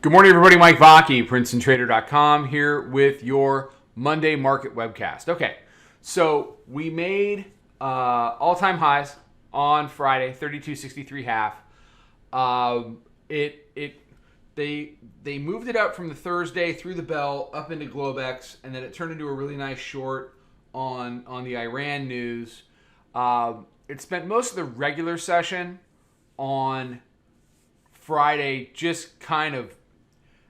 Good morning, everybody. Mike Vacchi, Princetontrader.com, here with your Monday market webcast. Okay, so we made all-time highs on Friday, 32.63 half. They moved it up from the Thursday through the bell up into Globex, and then it turned into a really nice short on the Iran news. It spent most of the regular session on Friday just kind of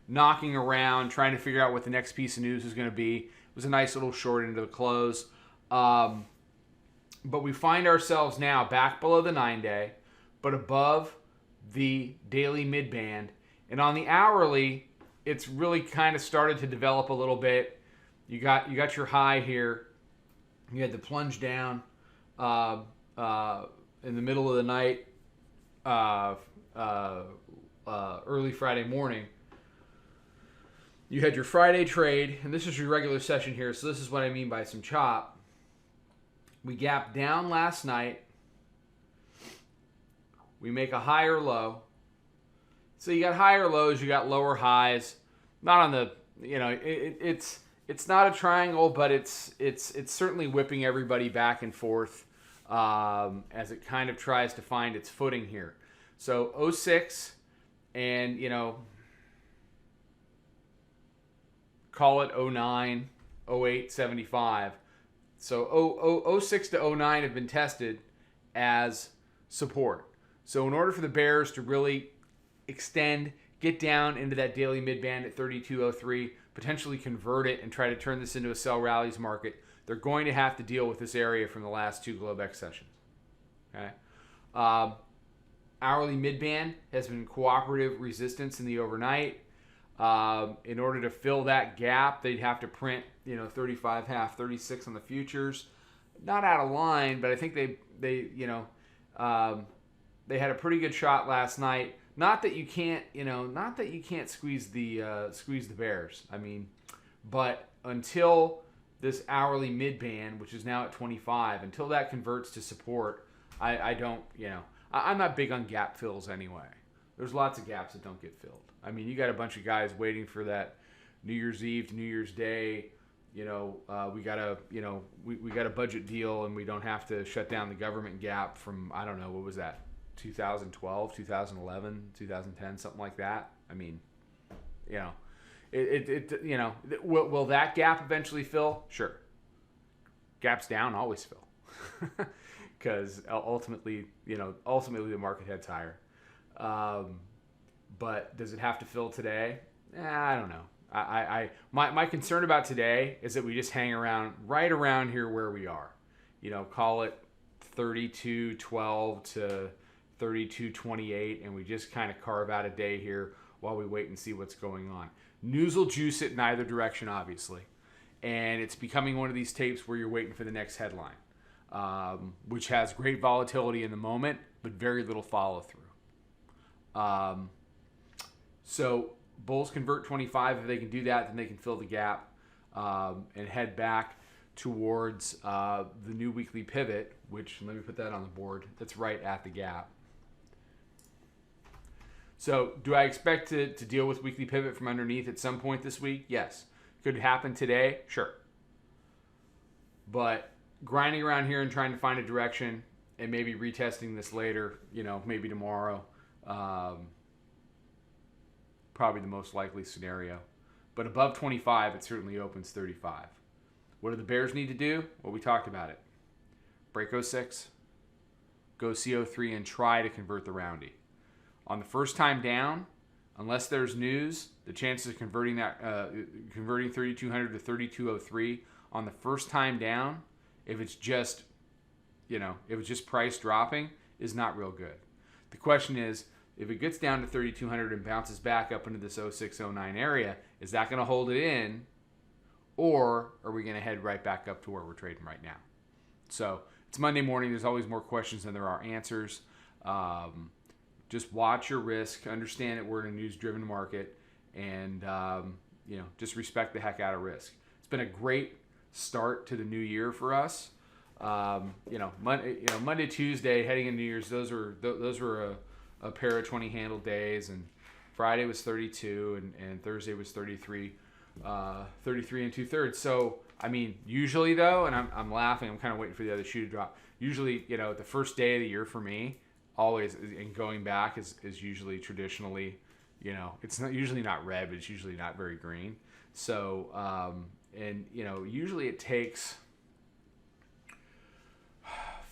knocking around, trying to figure out what the next piece of news is going to be. It was a nice little short into the close. But we find ourselves now back below the 9-day, but above the daily mid-band. And on the hourly, it's really kind of started to develop a little bit. You got your high here. You had the plunge down in the middle of the night, early Friday morning. You had your Friday trade, and this is your regular session here, so this is what I mean by some chop. We gapped down last night. We make a higher low. So you got higher lows, you got lower highs. Not on the, it's not a triangle, but it's certainly whipping everybody back and forth as it kind of tries to find its footing here. So 06 and, call it 09, 08, 75. So 06 to 09 have been tested as support. So in order for the bears to really extend, get down into that daily mid-band at 32.03, potentially convert it and try to turn this into a sell rallies market, they're going to have to deal with this area from the last two Globex sessions. Okay. Hourly mid-band has been cooperative resistance in the overnight. In order to fill that gap, they'd have to print, 35 half, 36 on the futures. Not out of line, but I think they had a pretty good shot last night. Not that you can't squeeze the bears. I mean, but until this hourly mid-band, which is now at 25, until that converts to support, I don't, I'm not big on gap fills anyway. There's lots of gaps that don't get filled. I mean, you got a bunch of guys waiting for that New Year's Eve to New Year's Day. We got a budget deal, and we don't have to shut down the government gap from, I don't know, what was that, 2012, 2011, 2010, something like that. I mean, will that gap eventually fill? Sure. Gaps down always fill, because ultimately the market heads higher. But does it have to fill today? I don't know. My concern about today is that we just hang around right around here where we are. Call it 32.12 to 32.28, and we just kind of carve out a day here while we wait and see what's going on. News will juice it in either direction, obviously. And it's becoming one of these tapes where you're waiting for the next headline, which has great volatility in the moment, but very little follow-through. So bulls convert 25. If they can do that, then they can fill the gap and head back towards the new weekly pivot, which, let me put that on the board, that's right at the gap. So do I expect to deal with weekly pivot from underneath at some point this week? Yes. Could it happen today? Sure. But grinding around here and trying to find a direction and maybe retesting this later, maybe tomorrow, probably the most likely scenario. But above 25, it certainly opens 35. What do the bears need to do? Well, we talked about it. Break 06, go CO3, and try to convert the roundy. On the first time down, unless there's news, the chances of converting 3,200 to 32.03 on the first time down, if it's just price dropping, is not real good. The question is, if it gets down to 3,200 and bounces back up into this 06, 09 area, is that going to hold it in, or are we going to head right back up to where we're trading right now? So it's Monday morning. There's always more questions than there are answers. Just watch your risk. Understand that we're in a news-driven market, and just respect the heck out of risk. It's been a great start to the new year for us. Monday, Tuesday, heading into New Year's, those were a pair of 20 handle days, and Friday was 32, and Thursday was 33, 33 and 2/3. So, I mean, usually though, and I'm laughing, I'm kind of waiting for the other shoe to drop. Usually, the first day of the year for me, always, and going back is usually traditionally, it's not usually not red, but it's usually not very green. So, usually it takes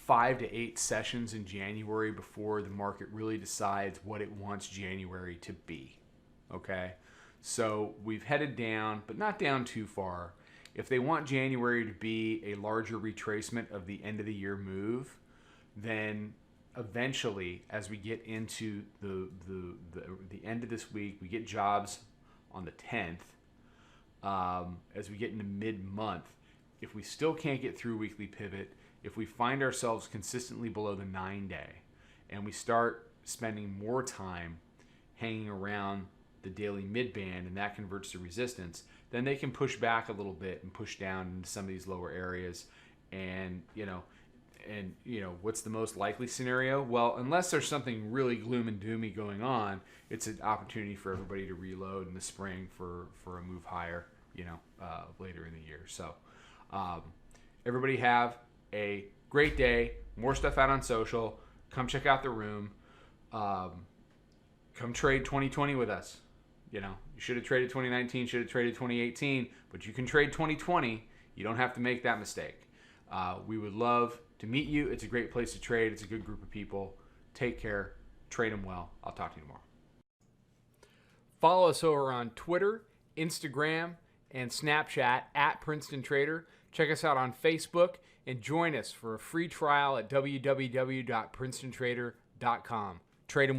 5 to 8 sessions in January before the market really decides what it wants January to be. Okay? So we've headed down, but not down too far. If they want January to be a larger retracement of the end of the year move, then eventually, as we get into the end of this week, we get jobs on the 10th. As we get into mid-month, if we still can't get through weekly pivot, if we find ourselves consistently below the 9-day and we start spending more time hanging around the daily mid-band and that converts to resistance, then they can push back a little bit and push down into some of these lower areas. And what's the most likely scenario? Well, unless there's something really gloom and doomy going on, it's an opportunity for everybody to reload in the spring for a move higher, later in the year. So everybody have a great day. More stuff out on social. Come check out the room. Come trade 2020 with us. You should have traded 2019, should have traded 2018, but you can trade 2020. You don't have to make that mistake. We would love to meet you. It's a great place to trade. It's a good group of people. Take care. Trade them well. I'll talk to you tomorrow. Follow us over on Twitter, Instagram, and Snapchat at Princetontrader. Check us out on Facebook and join us for a free trial at www.princetontrader.com. Trade them well.